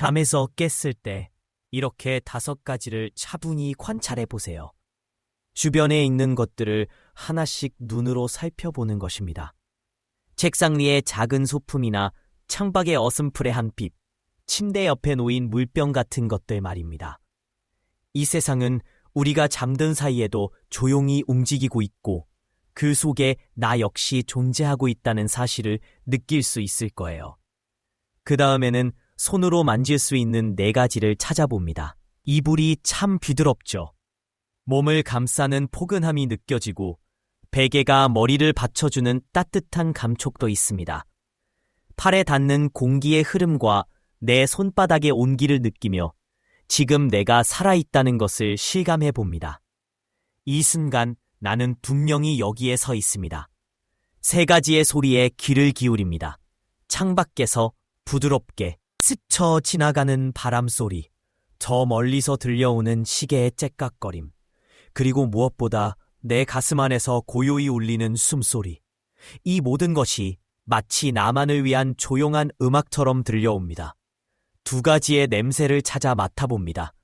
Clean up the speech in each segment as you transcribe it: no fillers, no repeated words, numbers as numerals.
잠에서 깼을 때 이렇게 5가지를 차분히 관찰해 보세요. 주변에 있는 것들을 하나씩 눈으로 살펴보는 것입니다. 책상 위의 작은 소품이나 창밖의 어슴풀의 한 핍, 침대 옆에 놓인 물병 같은 것들 말입니다. 이 세상은 우리가 잠든 사이에도 조용히 움직이고 있고 그 속에 나 역시 존재하고 있다는 사실을 느낄 수 있을 거예요. 그 다음에는 손으로 만질 수 있는 4가지를 찾아봅니다. 이불이 참 부드럽죠. 몸을 감싸는 포근함이 느껴지고 베개가 머리를 받쳐주는 따뜻한 감촉도 있습니다. 팔에 닿는 공기의 흐름과 내 손바닥의 온기를 느끼며 지금 내가 살아있다는 것을 실감해 봅니다. 이 순간 나는 분명히 여기에 서 있습니다. 3가지의 소리에 귀를 기울입니다. 창밖에서 부드럽게 스쳐 지나가는 바람 소리, 저 멀리서 들려오는 시계의 째깍거림, 그리고 무엇보다 내 가슴 안에서 고요히 울리는 숨소리. 이 모든 것이 마치 나만을 위한 조용한 음악처럼 들려옵니다. 2가지의 냄새를 찾아 맡아봅니다.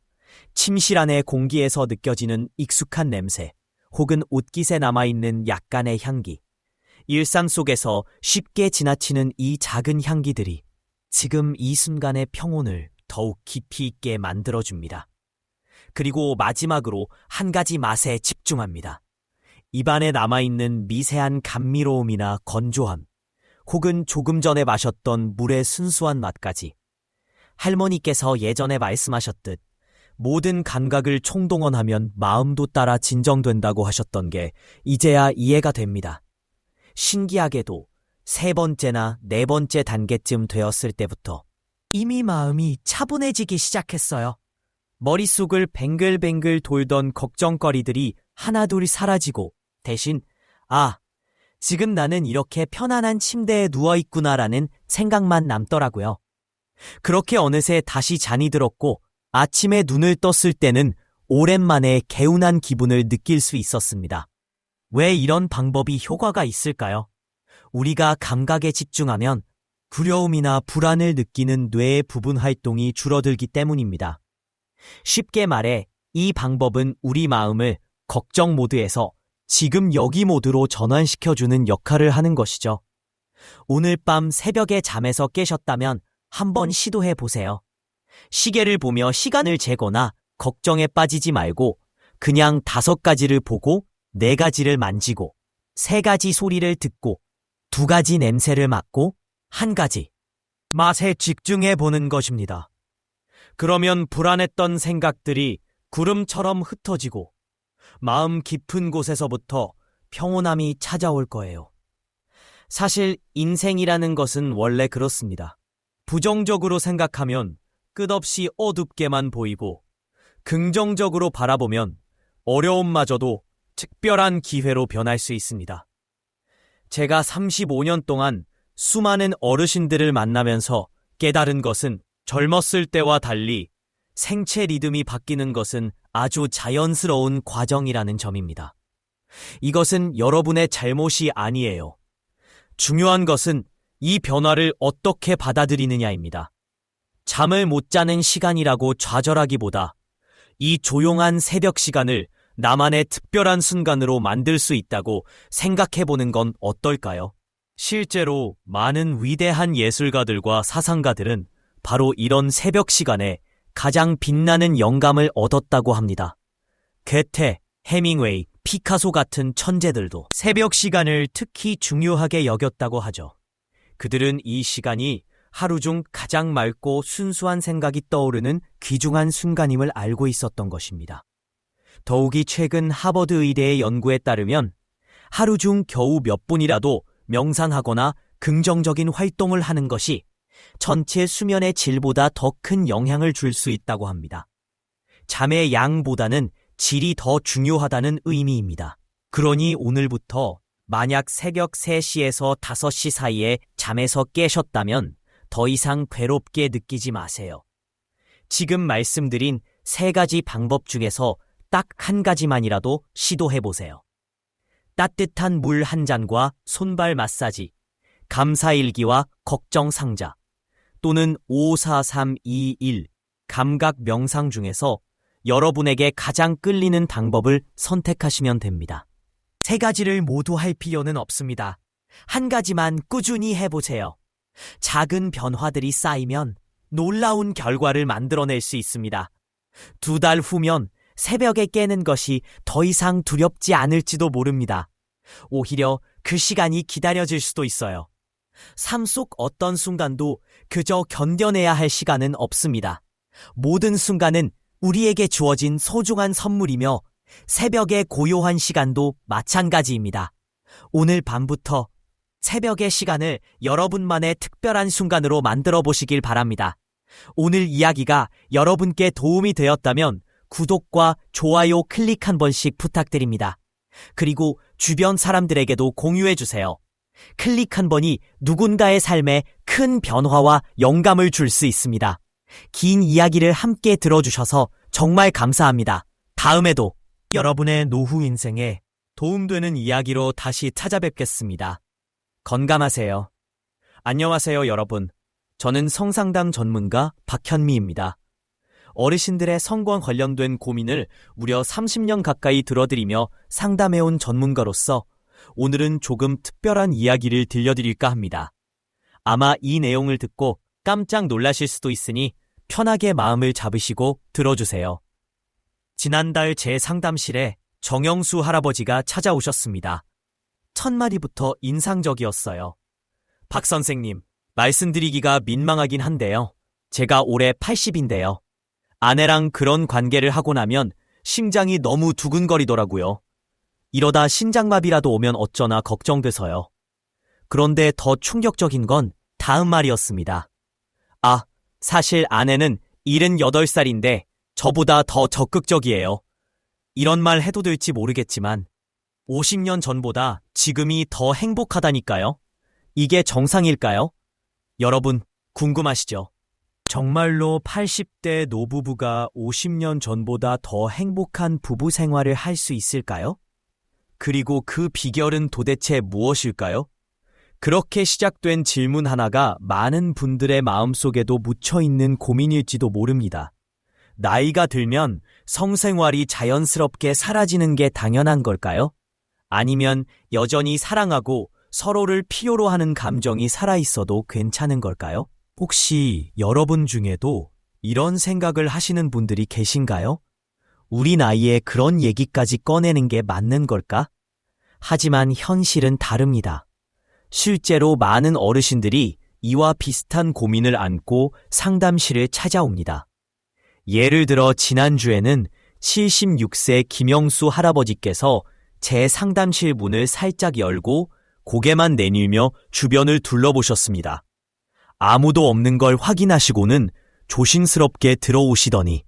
침실 안의 공기에서 느껴지는 익숙한 냄새, 혹은 옷깃에 남아있는 약간의 향기. 일상 속에서 쉽게 지나치는 이 작은 향기들이 지금 이 순간의 평온을 더욱 깊이 있게 만들어줍니다. 그리고 마지막으로 1가지 맛에 집중합니다. 입안에 남아있는 미세한 감미로움이나 건조함, 혹은 조금 전에 마셨던 물의 순수한 맛까지. 할머니께서 예전에 말씀하셨듯 모든 감각을 총동원하면 마음도 따라 진정된다고 하셨던 게 이제야 이해가 됩니다. 신기하게도 3번째나 4번째 단계쯤 되었을 때부터 이미 마음이 차분해지기 시작했어요. 머릿속을 뱅글뱅글 돌던 걱정거리들이 하나둘 사라지고 대신 지금 나는 이렇게 편안한 침대에 누워있구나라는 생각만 남더라고요. 그렇게 어느새 다시 잠이 들었고 아침에 눈을 떴을 때는 오랜만에 개운한 기분을 느낄 수 있었습니다. 왜 이런 방법이 효과가 있을까요? 우리가 감각에 집중하면 두려움이나 불안을 느끼는 뇌의 부분 활동이 줄어들기 때문입니다. 쉽게 말해 이 방법은 우리 마음을 걱정 모드에서 지금 여기 모드로 전환시켜주는 역할을 하는 것이죠. 오늘 밤 새벽에 잠에서 깨셨다면 한번 시도해 보세요. 시계를 보며 시간을 재거나 걱정에 빠지지 말고 그냥 5가지를 보고 4가지를 만지고 3가지 소리를 듣고 2가지 냄새를 맡고 1가지 맛에 집중해 보는 것입니다. 그러면 불안했던 생각들이 구름처럼 흩어지고 마음 깊은 곳에서부터 평온함이 찾아올 거예요. 사실 인생이라는 것은 원래 그렇습니다. 부정적으로 생각하면 끝없이 어둡게만 보이고 긍정적으로 바라보면 어려움마저도 특별한 기회로 변할 수 있습니다. 제가 35년 동안 수많은 어르신들을 만나면서 깨달은 것은 젊었을 때와 달리 생체 리듬이 바뀌는 것은 아주 자연스러운 과정이라는 점입니다. 이것은 여러분의 잘못이 아니에요. 중요한 것은 이 변화를 어떻게 받아들이느냐입니다. 잠을 못 자는 시간이라고 좌절하기보다 이 조용한 새벽 시간을 나만의 특별한 순간으로 만들 수 있다고 생각해보는 건 어떨까요? 실제로 많은 위대한 예술가들과 사상가들은 바로 이런 새벽 시간에 가장 빛나는 영감을 얻었다고 합니다. 게테, 해밍웨이, 피카소 같은 천재들도 새벽 시간을 특히 중요하게 여겼다고 하죠. 그들은 이 시간이 하루 중 가장 맑고 순수한 생각이 떠오르는 귀중한 순간임을 알고 있었던 것입니다. 더욱이 최근 하버드 의대의 연구에 따르면 하루 중 겨우 몇 분이라도 명상하거나 긍정적인 활동을 하는 것이 전체 수면의 질보다 더 큰 영향을 줄 수 있다고 합니다. 잠의 양보다는 질이 더 중요하다는 의미입니다. 그러니 오늘부터 만약 새벽 3시에서 5시 사이에 잠에서 깨셨다면 더 이상 괴롭게 느끼지 마세요. 지금 말씀드린 3가지 방법 중에서 딱 1가지만이라도 시도해보세요. 따뜻한 물 1잔과 손발 마사지, 감사일기와 걱정 상자, 또는 54321 감각 명상 중에서 여러분에게 가장 끌리는 방법을 선택하시면 됩니다. 세 가지를 모두 할 필요는 없습니다. 한 가지만 꾸준히 해보세요. 작은 변화들이 쌓이면 놀라운 결과를 만들어낼 수 있습니다. 2달 후면 새벽에 깨는 것이 더 이상 두렵지 않을지도 모릅니다. 오히려 그 시간이 기다려질 수도 있어요. 삶 속 어떤 순간도 그저 견뎌내야 할 시간은 없습니다. 모든 순간은 우리에게 주어진 소중한 선물이며 새벽의 고요한 시간도 마찬가지입니다. 오늘 밤부터 새벽의 시간을 여러분만의 특별한 순간으로 만들어 보시길 바랍니다. 오늘 이야기가 여러분께 도움이 되었다면 구독과 좋아요 클릭 한 번씩 부탁드립니다. 그리고 주변 사람들에게도 공유해 주세요. 클릭 한 번이 누군가의 삶에 큰 변화와 영감을 줄 수 있습니다. 긴 이야기를 함께 들어주셔서 정말 감사합니다. 다음에도 여러분의 노후 인생에 도움되는 이야기로 다시 찾아뵙겠습니다. 건강하세요. 안녕하세요, 여러분. 저는 성상담 전문가 박현미입니다. 어르신들의 성과 관련된 고민을 무려 30년 가까이 들어드리며 상담해온 전문가로서 오늘은 조금 특별한 이야기를 들려드릴까 합니다. 아마 이 내용을 듣고 깜짝 놀라실 수도 있으니 편하게 마음을 잡으시고 들어주세요. 지난달 제 상담실에 정영수 할아버지가 찾아오셨습니다. 첫 마디부터 인상적이었어요. 박 선생님, 말씀드리기가 민망하긴 한데요. 제가 올해 80인데요. 아내랑 그런 관계를 하고 나면 심장이 너무 두근거리더라고요. 이러다 심장마비라도 오면 어쩌나 걱정돼서요. 그런데 더 충격적인 건 다음 말이었습니다. 아, 사실 아내는 78살인데 저보다 더 적극적이에요. 이런 말 해도 될지 모르겠지만 50년 전보다 지금이 더 행복하다니까요. 이게 정상일까요? 여러분, 궁금하시죠? 정말로 80대 노부부가 50년 전보다 더 행복한 부부 생활을 할 수 있을까요? 그리고 그 비결은 도대체 무엇일까요? 그렇게 시작된 질문 하나가 많은 분들의 마음속에도 묻혀있는 고민일지도 모릅니다. 나이가 들면 성생활이 자연스럽게 사라지는 게 당연한 걸까요? 아니면 여전히 사랑하고 서로를 필요로 하는 감정이 살아있어도 괜찮은 걸까요? 혹시 여러분 중에도 이런 생각을 하시는 분들이 계신가요? 우리 나이에 그런 얘기까지 꺼내는 게 맞는 걸까? 하지만 현실은 다릅니다. 실제로 많은 어르신들이 이와 비슷한 고민을 안고 상담실을 찾아옵니다. 예를 들어 지난주에는 76세 김영수 할아버지께서 제 상담실 문을 살짝 열고 고개만 내밀며 주변을 둘러보셨습니다. 아무도 없는 걸 확인하시고는 조심스럽게 들어오시더니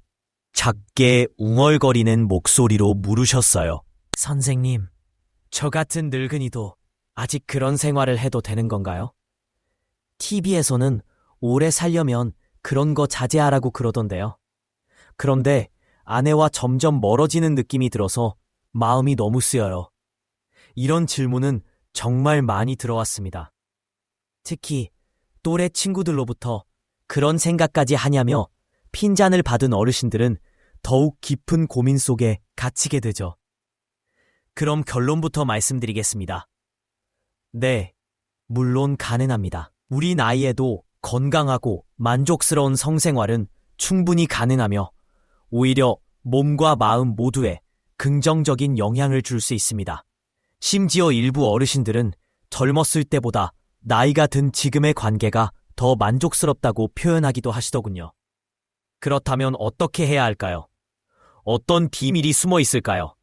작게 웅얼거리는 목소리로 물으셨어요. 선생님, 저 같은 늙은이도 아직 그런 생활을 해도 되는 건가요? TV에서는 오래 살려면 그런 거 자제하라고 그러던데요. 그런데 아내와 점점 멀어지는 느낌이 들어서 마음이 너무 쓰여요. 이런 질문은 정말 많이 들어왔습니다. 특히 또래 친구들로부터 그런 생각까지 하냐며 핀잔을 받은 어르신들은 더욱 깊은 고민 속에 갇히게 되죠. 그럼 결론부터 말씀드리겠습니다. 네, 물론 가능합니다. 우리 나이에도 건강하고 만족스러운 성생활은 충분히 가능하며 오히려 몸과 마음 모두에 긍정적인 영향을 줄 수 있습니다. 심지어 일부 어르신들은 젊었을 때보다 나이가 든 지금의 관계가 더 만족스럽다고 표현하기도 하시더군요. 그렇다면 어떻게 해야 할까요? 어떤 비밀이 숨어 있을까요?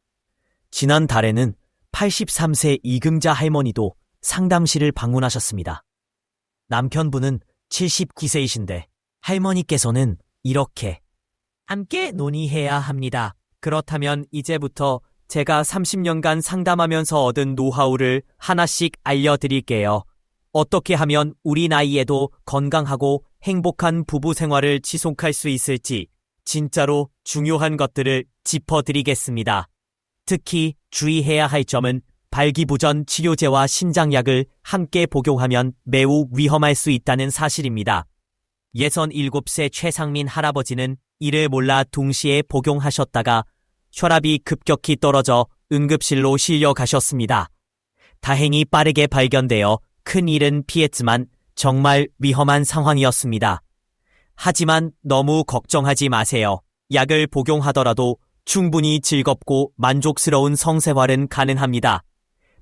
지난달에는 83세 이금자 할머니도 상담실을 방문하셨습니다. 남편분은 79세이신데 할머니께서는 이렇게 함께 논의해야 합니다. 그렇다면 이제부터 제가 30년간 상담하면서 얻은 노하우를 하나씩 알려드릴게요. 어떻게 하면 우리 나이에도 건강하고 행복한 부부 생활을 지속할 수 있을지 진짜로 중요한 것들을 짚어드리겠습니다. 특히 주의해야 할 점은 발기부전 치료제와 신장약을 함께 복용하면 매우 위험할 수 있다는 사실입니다. 67세 최상민 할아버지는 이를 몰라 동시에 복용하셨다가 혈압이 급격히 떨어져 응급실로 실려가셨습니다. 다행히 빠르게 발견되어 큰 일은 피했지만 정말 위험한 상황이었습니다. 하지만 너무 걱정하지 마세요. 약을 복용하더라도 충분히 즐겁고 만족스러운 성생활은 가능합니다.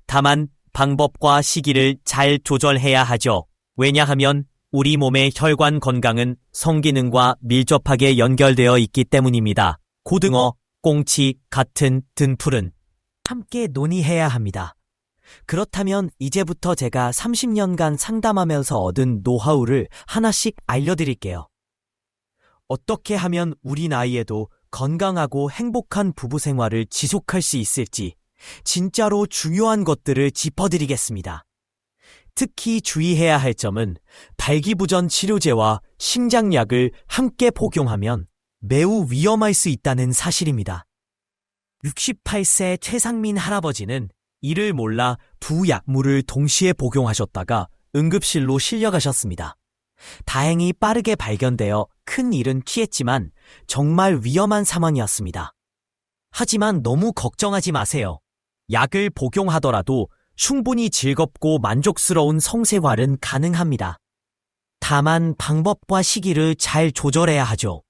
다만 방법과 시기를 잘 조절해야 하죠. 왜냐하면 우리 몸의 혈관 건강은 성기능과 밀접하게 연결되어 있기 때문입니다. 고등어, 꽁치 같은 등풀은 함께 논의해야 합니다. 그렇다면 이제부터 제가 30년간 상담하면서 얻은 노하우를 하나씩 알려드릴게요. 어떻게 하면 우리 나이에도 건강하고 행복한 부부 생활을 지속할 수 있을지 진짜로 중요한 것들을 짚어드리겠습니다. 특히 주의해야 할 점은 발기부전 치료제와 심장약을 함께 복용하면 매우 위험할 수 있다는 사실입니다. 68세 최상민 할아버지는 이를 몰라 두 약물을 동시에 복용하셨다가 응급실로 실려가셨습니다. 다행히 빠르게 발견되어 큰 일은 피했지만 정말 위험한 상황이었습니다. 하지만 너무 걱정하지 마세요. 약을 복용하더라도 충분히 즐겁고 만족스러운 성생활은 가능합니다. 다만 방법과 시기를 잘 조절해야 하죠.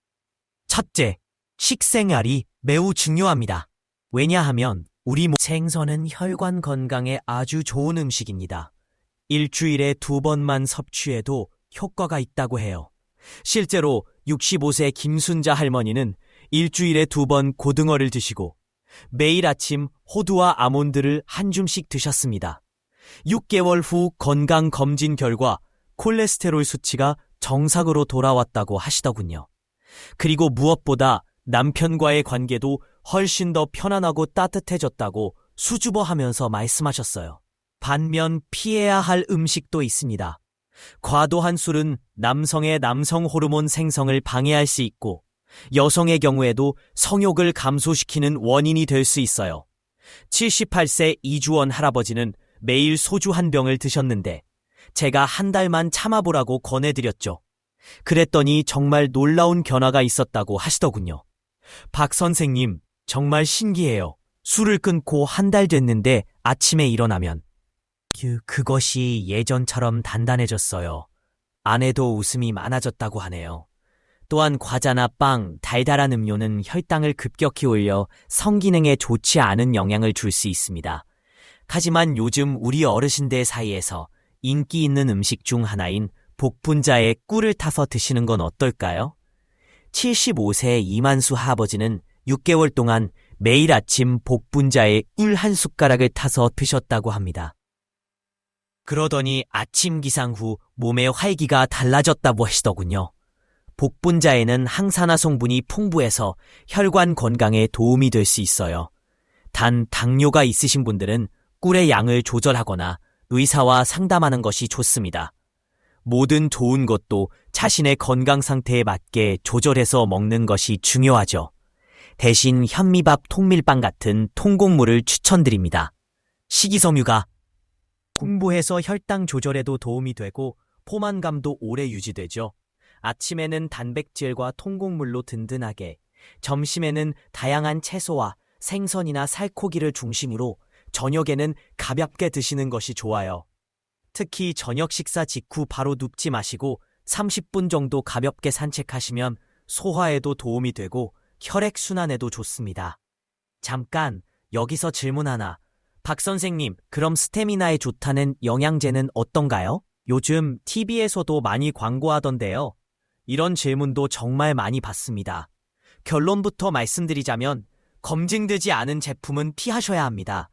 첫째, 식생활이 매우 중요합니다. 왜냐하면 우리 생선은 혈관 건강에 아주 좋은 음식입니다. 일주일에 2번만 섭취해도 효과가 있다고 해요. 실제로 65세 김순자 할머니는 일주일에 2번 고등어를 드시고 매일 아침 호두와 아몬드를 한 줌씩 드셨습니다. 6개월 후 건강검진 결과 콜레스테롤 수치가 정상으로 돌아왔다고 하시더군요. 그리고 무엇보다 남편과의 관계도 훨씬 더 편안하고 따뜻해졌다고 수줍어하면서 말씀하셨어요. 반면 피해야 할 음식도 있습니다. 과도한 술은 남성의 남성 호르몬 생성을 방해할 수 있고 여성의 경우에도 성욕을 감소시키는 원인이 될 수 있어요. 78세 이주원 할아버지는 매일 소주 한 병을 드셨는데 제가 한 달만 참아보라고 권해드렸죠. 그랬더니 정말 놀라운 변화가 있었다고 하시더군요. 박 선생님, 정말 신기해요. 술을 끊고 한 달 됐는데 아침에 일어나면 그것이 예전처럼 단단해졌어요. 아내도 웃음이 많아졌다고 하네요. 또한 과자나 빵, 달달한 음료는 혈당을 급격히 올려 성기능에 좋지 않은 영향을 줄 수 있습니다. 하지만 요즘 우리 어르신들 사이에서 인기 있는 음식 중 하나인 복분자에 꿀을 타서 드시는 건 어떨까요? 75세 이만수 할아버지는 6개월 동안 매일 아침 복분자에 꿀 한 숟가락을 타서 드셨다고 합니다. 그러더니 아침 기상 후 몸의 활기가 달라졌다고 하시더군요. 복분자에는 항산화 성분이 풍부해서 혈관 건강에 도움이 될 수 있어요. 단 당뇨가 있으신 분들은 꿀의 양을 조절하거나 의사와 상담하는 것이 좋습니다. 모든 좋은 것도 자신의 건강 상태에 맞게 조절해서 먹는 것이 중요하죠. 대신 현미밥, 통밀빵 같은 통곡물을 추천드립니다. 식이섬유가 공부해서 혈당 조절에도 도움이 되고 포만감도 오래 유지되죠. 아침에는 단백질과 통곡물로 든든하게, 점심에는 다양한 채소와 생선이나 살코기를 중심으로, 저녁에는 가볍게 드시는 것이 좋아요. 특히 저녁 식사 직후 바로 눕지 마시고 30분 정도 가볍게 산책하시면 소화에도 도움이 되고 혈액순환에도 좋습니다. 잠깐 여기서 질문 하나. 박 선생님, 그럼 스태미나에 좋다는 영양제는 어떤가요? 요즘 TV에서도 많이 광고하던데요. 이런 질문도 정말 많이 받습니다. 결론부터 말씀드리자면 검증되지 않은 제품은 피하셔야 합니다.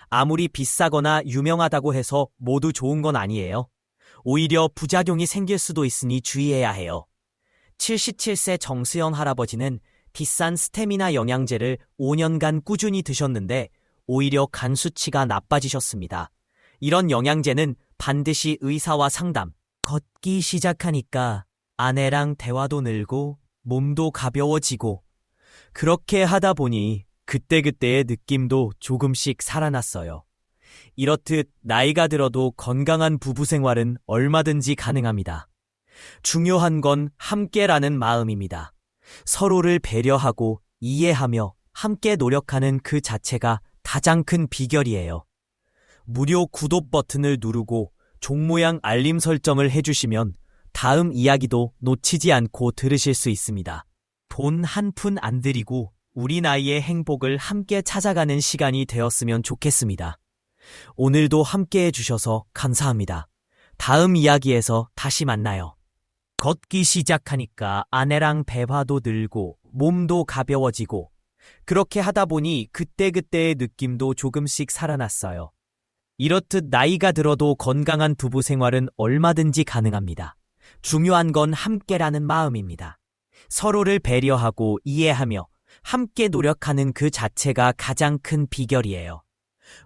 아무리 비싸거나 유명하다고 해서 모두 좋은 건 아니에요. 오히려 부작용이 생길 수도 있으니 주의해야 해요. 77세 정수영 할아버지는 비싼 스태미나 영양제를 5년간 꾸준히 드셨는데 오히려 간 수치가 나빠지셨습니다. 이런 영양제는 반드시 의사와 상담, 걷기 시작하니까 아내랑 대화도 늘고 몸도 가벼워지고 그렇게 하다 보니 그때그때의 느낌도 조금씩 살아났어요. 이렇듯 나이가 들어도 건강한 부부 생활은 얼마든지 가능합니다. 중요한 건 함께라는 마음입니다. 서로를 배려하고 이해하며 함께 노력하는 그 자체가 가장 큰 비결이에요. 무료 구독 버튼을 누르고 종 모양 알림 설정을 해주시면 다음 이야기도 놓치지 않고 들으실 수 있습니다. 돈 한 푼 안 들이고 우리 나이의 행복을 함께 찾아가는 시간이 되었으면 좋겠습니다. 오늘도 함께 해주셔서 감사합니다. 다음 이야기에서 다시 만나요. 걷기 시작하니까 아내랑 대화도 늘고 몸도 가벼워지고 그렇게 하다 보니 그때그때의 느낌도 조금씩 살아났어요. 이렇듯 나이가 들어도 건강한 부부 생활은 얼마든지 가능합니다. 중요한 건 함께라는 마음입니다. 서로를 배려하고 이해하며 함께 노력하는 그 자체가 가장 큰 비결이에요.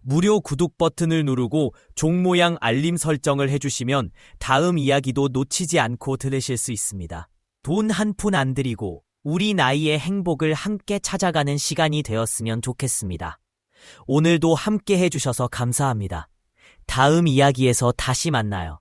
무료 구독 버튼을 누르고 종 모양 알림 설정을 해주시면 다음 이야기도 놓치지 않고 들으실 수 있습니다. 돈 한 푼 안 들이고 우리 나이의 행복을 함께 찾아가는 시간이 되었으면 좋겠습니다. 오늘도 함께 해주셔서 감사합니다. 다음 이야기에서 다시 만나요.